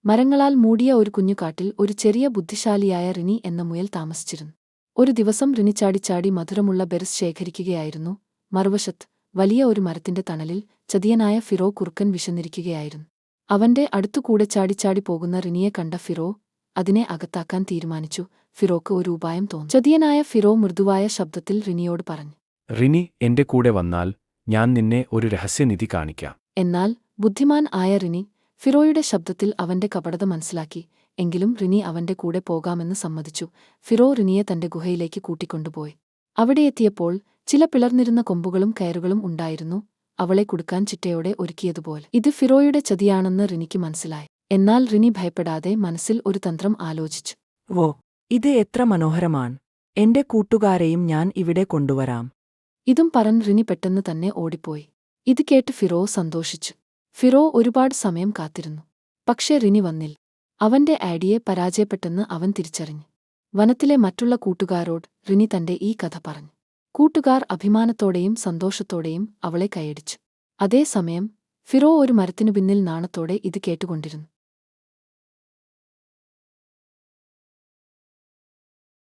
മരങ്ങളാൽ മൂടിയ ഒരു കുഞ്ഞുകാട്ടിൽ ഒരു ചെറിയ ബുദ്ധിശാലിയായ റിനി എന്ന മുയൽ താമസിച്ചിരുന്നു. ഒരു ദിവസം റിനി ചാടിച്ചാടി മധുരമുള്ള ബെർസ് ശേഖരിക്കുകയായിരുന്നു. മറുവശത്ത് വലിയ ഒരു മരത്തിന്റെ തണലിൽ ചതിയനായ ഫിറോ കുറുക്കൻ വിശന്നിരിക്കുകയായിരുന്നു. അവന്റെ അടുത്തുകൂടെ ചാടിച്ചാടി പോകുന്ന റിനിയെ കണ്ട ഫിറോ അതിനെ അകത്താക്കാൻ തീരുമാനിച്ചു. ഫിറോക്ക് ഒരു ഉപായം തോന്നി. ചതിയനായ ഫിറോ മൃദുവായ ശബ്ദത്തിൽ റിനിയോട് പറഞ്ഞു, റിനി, എന്റെ കൂടെ വന്നാൽ ഞാൻ നിന്നെ ഒരു രഹസ്യനിധി കാണിക്കാം. എന്നാൽ ബുദ്ധിമാൻ ആയ റിനി ഫിറോയുടെ ശബ്ദത്തിൽ അവന്റെ കപടത മനസ്സിലാക്കി. എങ്കിലും റിനി അവന്റെ കൂടെ പോകാമെന്ന് സമ്മതിച്ചു. ഫിറോ റിനിയെ തന്റെ ഗുഹയിലേക്ക് കൂട്ടിക്കൊണ്ടുപോയി. അവിടെയെത്തിയപ്പോൾ ചില പിളർന്നിരുന്ന കൊമ്പുകളും കയറുകളും ഉണ്ടായിരുന്നു, അവളെ കുടുക്കാൻ ചിട്ടയോടെ ഒരുക്കിയതുപോലെ. ഇത് ഫിറോയുടെ ചതിയാണെന്ന് റിനിക്ക് മനസ്സിലായി. എന്നാൽ റിനി ഭയപ്പെടാതെ മനസ്സിൽ ഒരു തന്ത്രം ആലോചിച്ചു. ഓ, ഇത് എത്ര മനോഹരമാണ്! എന്റെ കൂട്ടുകാരെയും ഞാൻ ഇവിടെ കൊണ്ടുവരാം. ഇതും പറഞ്ഞ് റിനി പെട്ടെന്ന് തന്നെ ഓടിപ്പോയി. ഇത് കേട്ട് ഫിറോ സന്തോഷിച്ചു. ഫിറോ ഒരുപാട് സമയം കാത്തിരുന്നു. പക്ഷേ റിനി വന്നില്ല. അവന്റെ ഐഡിയ പരാജയപ്പെട്ടെന്ന് അവൻ തിരിച്ചറിഞ്ഞു. വനത്തിലെ മറ്റുള്ള കൂട്ടുകാരോട് റിനി തന്റെ ഈ കഥ പറഞ്ഞു. കൂട്ടുകാർ അഭിമാനത്തോടെയും സന്തോഷത്തോടെയും അവളെ കൈയടിച്ചു. അതേസമയം ഫിറോ ഒരു മരത്തിനു പിന്നിൽ നാണത്തോടെ ഇത് കേട്ടുകൊണ്ടിരുന്നു.